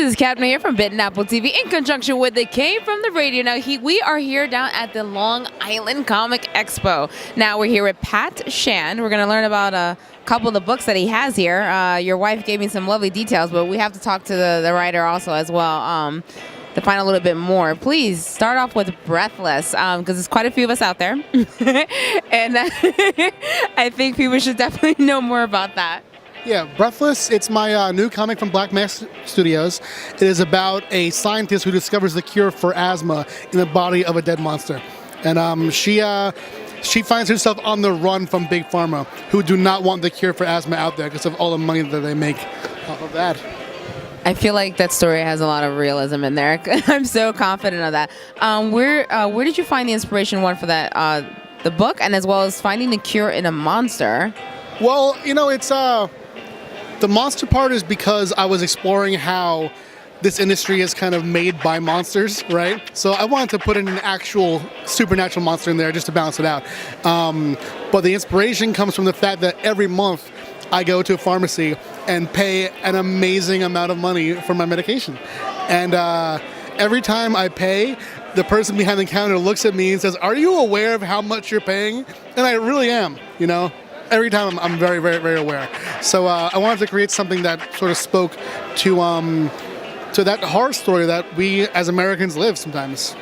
is Cadma here from Bitten Apple TV in conjunction with the K from the radio. Now, we are here down at the Long Island Comic Expo. Now, we're here with Pat Shand. We're going to learn about a couple of the books that he has here. Your wife gave me some lovely details, but we have to talk to the writer also as well to find a little bit more. Please start off with Breatheless, because there's quite a few of us out there. And I think people should definitely know more about that. Yeah, Breathless, it's my new comic from Black Mask Studios. It is about a scientist who discovers the cure for asthma in the body of a dead monster. And she finds herself on the run from Big Pharma, who do not want the cure for asthma out there because of all the money that they make off of that. I feel like that story has a lot of realism in there. I'm so confident of that. Where did you find the inspiration, one, for that, the book, and as well as finding the cure in a monster? Well, you know, it's... The monster part is because I was exploring how this industry is kind of made by monsters, right? So I wanted to put in an actual supernatural monster in there just to balance it out. But the inspiration comes from the fact that every month I go to a pharmacy and pay an amazing amount of money for my medication. And every time I pay, the person behind the counter looks at me and says, "Are you aware of how much you're paying?" And I really am, you know? Every time I'm very, very, very aware. So I wanted to create something that sort of spoke to that horror story that we as Americans live sometimes.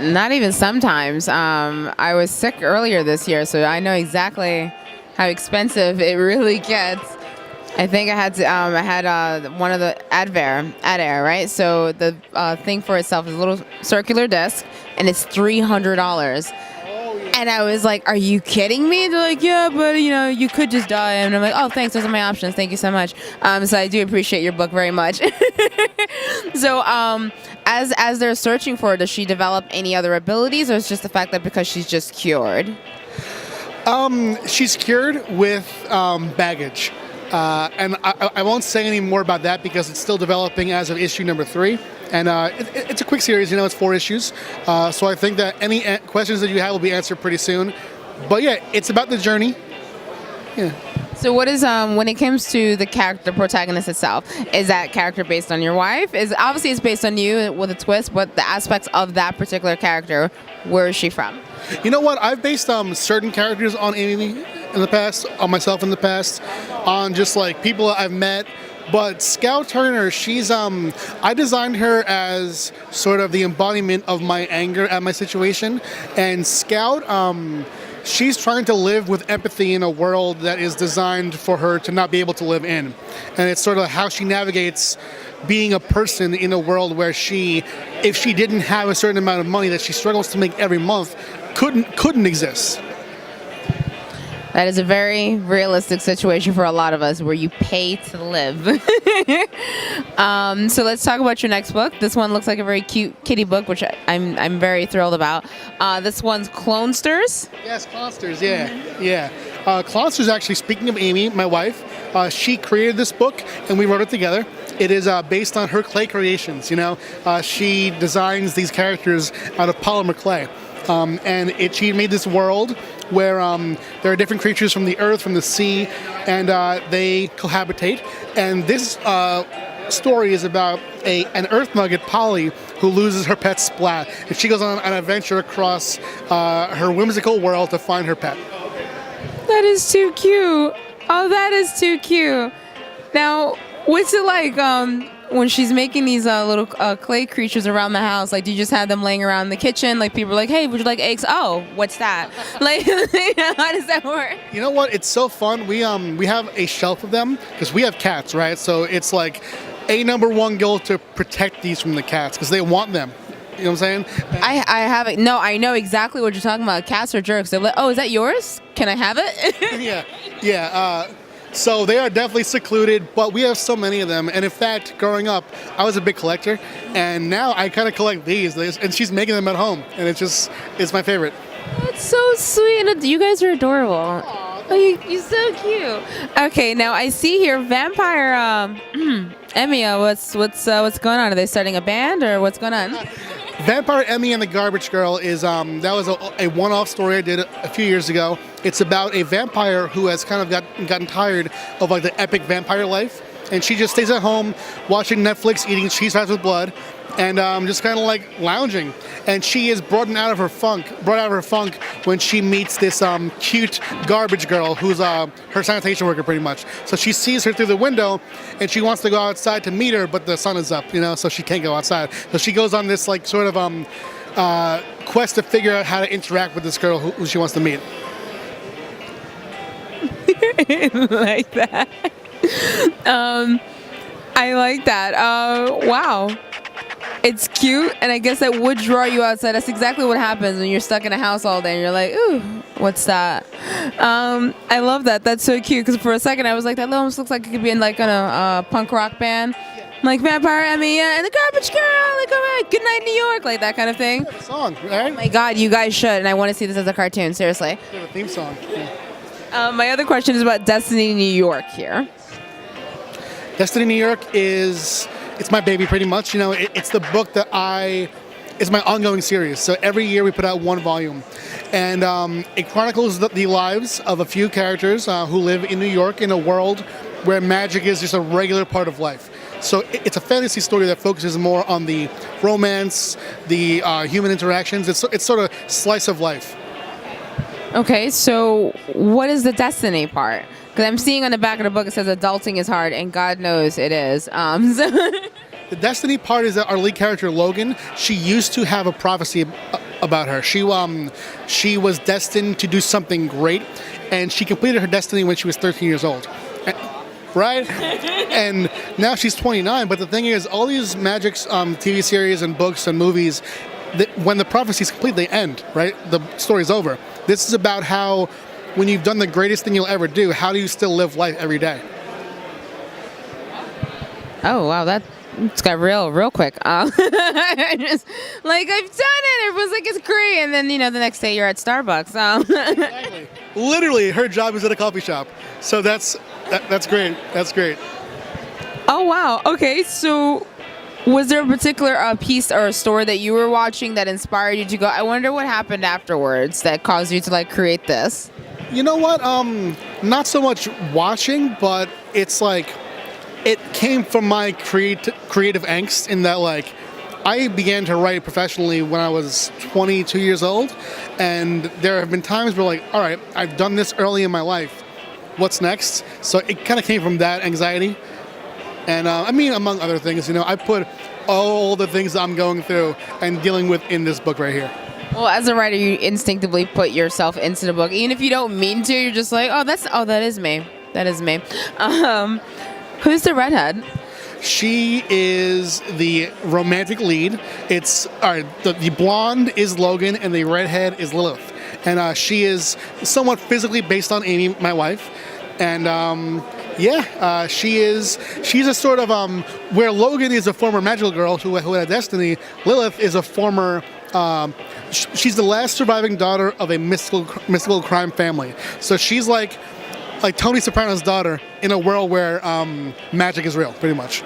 Not even sometimes. I was sick earlier this year, so I know exactly how expensive it really gets. I think I had one of the Advair, right? So the thing for itself is a little circular disc, and it's $300. And I was like, "Are you kidding me?" They're like, "Yeah, but you know, you could just die." And I'm like, "Oh, thanks. Those are my options. Thank you so much." So I do appreciate your book very much. So as they're searching for her, does she develop any other abilities, or is it just the fact that because she's just cured? She's cured with baggage. And I won't say any more about that because it's still developing as of issue number 3. And it's a quick series, you know, it's 4 issues. So I think that any questions that you have will be answered pretty soon. But yeah, it's about the journey. Yeah. So what is, when it comes to the character, the protagonist itself, is that character based on your wife? Obviously it's based on you with a twist, but the aspects of that particular character, where is she from? You know what? I've based certain characters on Amy in the past, on myself in the past, on just like people I've met. But Scout Turner, she's I designed her as sort of the embodiment of my anger at my situation. And Scout, she's trying to live with empathy in a world that is designed for her to not be able to live in. And it's sort of how she navigates being a person in a world where if she didn't have a certain amount of money that she struggles to make every month, couldn't exist. That is a very realistic situation for a lot of us, where you pay to live. So let's talk about your next book. This one looks like a very cute kitty book, which I'm very thrilled about. This one's Clonsters. Yes, Clonsters. Yeah, yeah. Clonsters, actually, speaking of Amy, my wife, she created this book and we wrote it together. It is based on her clay creations. You know, she designs these characters out of polymer clay. And she made this world where there are different creatures from the earth, from the sea, and they cohabitate. And this story is about an earth nugget, Polly, who loses her pet Splat. And she goes on an adventure across her whimsical world to find her pet. That is too cute. Oh, that is too cute. Now, what's it like when she's making these little clay creatures around the house? Like, do you just have them laying around in the kitchen? Like, people are like, "Hey, would you like eggs?" "Oh, what's that?" Like, how does that work? You know what? It's so fun. We have a shelf of them because we have cats, right? So it's like a #1 goal to protect these from the cats because they want them. You know what I'm saying? I have it. No, I know exactly what you're talking about. Cats are jerks. They're like, "Oh, is that yours? Can I have it?" Yeah. So they are definitely secluded, but we have so many of them. And in fact, growing up, I was a big collector, and now I kind of collect these. And she's making them at home, and it's my favorite. That's so sweet. And you guys are adorable. Aww, oh, you're so cute. Okay, now I see here Vampire Emmy. What's going on? Are they starting a band, or what's going on? Vampire Emmy and the Garbage Girl is that was a one-off story I did a few years ago. It's about a vampire who has kind of gotten tired of like the epic vampire life, and she just stays at home watching Netflix, eating cheese fries with blood, and just kind of like lounging. And she is brought out of her funk when she meets this cute garbage girl who's her sanitation worker pretty much. So she sees her through the window, and she wants to go outside to meet her, but the sun is up, so she can't go outside. So she goes on this like sort of quest to figure out how to interact with this girl who she wants to meet. Like that. I like that. Wow. It's cute, and I guess that would draw you outside. That's exactly what happens when you're stuck in a house all day and you're like, ooh, what's that? I love that. That's so cute, because for a second I was like, that almost looks like it could be in like on a punk rock band. Like Vampire Emmy, and the Garbage Girl, like, all right, Good Night New York, like that kind of thing. The song, right? Oh my God, you guys should, and I want to see this as a cartoon, seriously. The theme song. Yeah. My other question is about Destiny New York here. Destiny New York it's my baby pretty much. It's the book that it's my ongoing series. So every year we put out one volume. And it chronicles the lives of a few characters who live in New York in a world where magic is just a regular part of life. So it's a fantasy story that focuses more on the romance, the human interactions. It's sort of slice of life. Okay, so what is the destiny part? Because I'm seeing on the back of the book it says adulting is hard, and God knows it is. The destiny part is that our lead character, Logan, she used to have a prophecy about her. She was destined to do something great, and she completed her destiny when she was 13 years old. Right? And now she's 29, but the thing is, all these Magic's TV series and books and movies, when the prophecy's complete, they end, right? The story's over. This is about how, when you've done the greatest thing you'll ever do, how do you still live life every day? Oh, wow, it's got real quick. Just, like, I've done it. Everyone's like, it's great. And then, the next day you're at Starbucks. Exactly. Literally, her job is at a coffee shop. So that's great. That's great. Oh, wow. Okay, so was there a particular piece or a story that you were watching that inspired you to go, I wonder what happened afterwards that caused you to, like, create this? You know what? Not so much watching, but it's like, it came from my creative angst in that, like, I began to write professionally when I was 22 years old, and there have been times where, like, all right, I've done this early in my life. What's next? So it kind of came from that anxiety. And among other things, I put all the things that I'm going through and dealing with in this book right here. Well, as a writer, you instinctively put yourself into the book. Even if you don't mean to, you're just like, that is me. That is me. Who's the redhead? She is the romantic lead. It's the blonde is Logan and the redhead is Lilith. And she is somewhat physically based on Amy, my wife. And she's a sort of where Logan is a former magical girl who had a destiny. Lilith is a former she's the last surviving daughter of a mystical crime family. So she's like Tony Soprano's daughter in a world where magic is real, pretty much.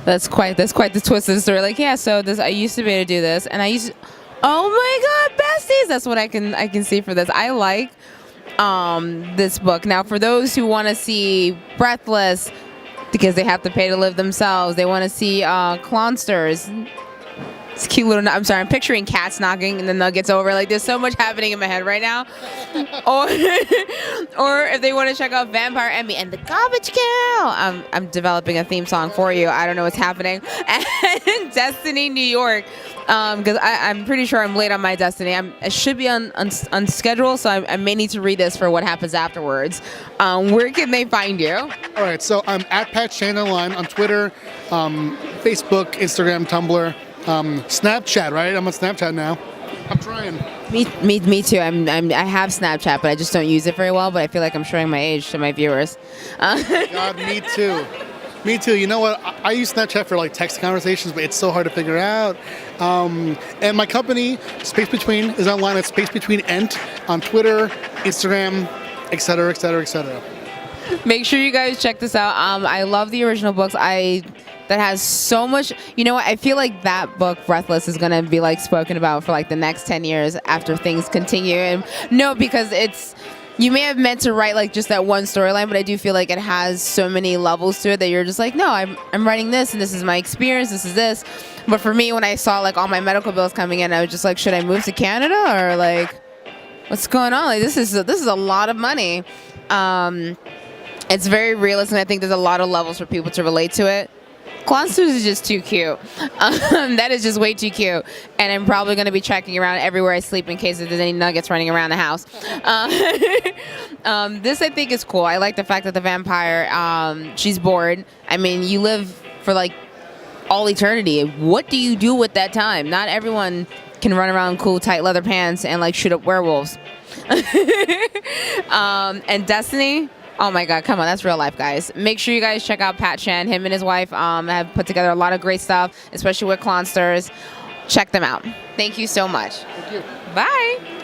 That's quite the twist of the story. Like, yeah, so I used to be able to do this, and oh my God, besties! That's what I can see for this. I like this book. Now, for those who want to see Breatheless, because they have to pay to live themselves, they want to see Clonsters. It's cute little. I'm sorry, I'm picturing cats knocking and the nuggets over. Like, there's so much happening in my head right now. or if they want to check out Vampire Emmy and the Garbage Girl, I'm developing a theme song for you. I don't know what's happening. And Destiny New York, because I'm pretty sure I'm late on my Destiny. I should be on schedule, so I may need to read this for what happens afterwards. Where can they find you? All right, so I'm at Pat Shand online on Twitter, Facebook, Instagram, Tumblr. Snapchat, right? I'm on Snapchat now. I'm trying. Me too. I have Snapchat, but I just don't use it very well. But I feel like I'm showing my age to my viewers. God, me too. Me too. You know what? I use Snapchat for like text conversations, but it's so hard to figure out. And my company, Space Between, is online at Space Between Ent on Twitter, Instagram, etc., etc., etc. Make sure you guys check this out. I love the original books. That has so much. You know what? I feel like that book, Breathless, is going to be like spoken about for like the next 10 years after things continue. And no, because you may have meant to write like just that one storyline, but I do feel like it has so many levels to it that you're just like, no, I'm writing this, and this is my experience, this is this. But for me, when I saw like all my medical bills coming in, I was just like, should I move to Canada, or like, what's going on? Like, this is a lot of money. It's very realistic, and I think there's a lot of levels for people to relate to it. Clonsters is just too cute. That is just way too cute. And I'm probably going to be tracking around everywhere I sleep in case there's any nuggets running around the house. This I think is cool. I like the fact that the vampire, she's bored. I mean, you live for like all eternity. What do you do with that time? Not everyone can run around in cool tight leather pants and like shoot up werewolves. And Destiny. Oh my God, come on, that's real life, guys. Make sure you guys check out Pat Shan. Him and his wife have put together a lot of great stuff, especially with Clonsters. Check them out. Thank you so much. Thank you. Bye.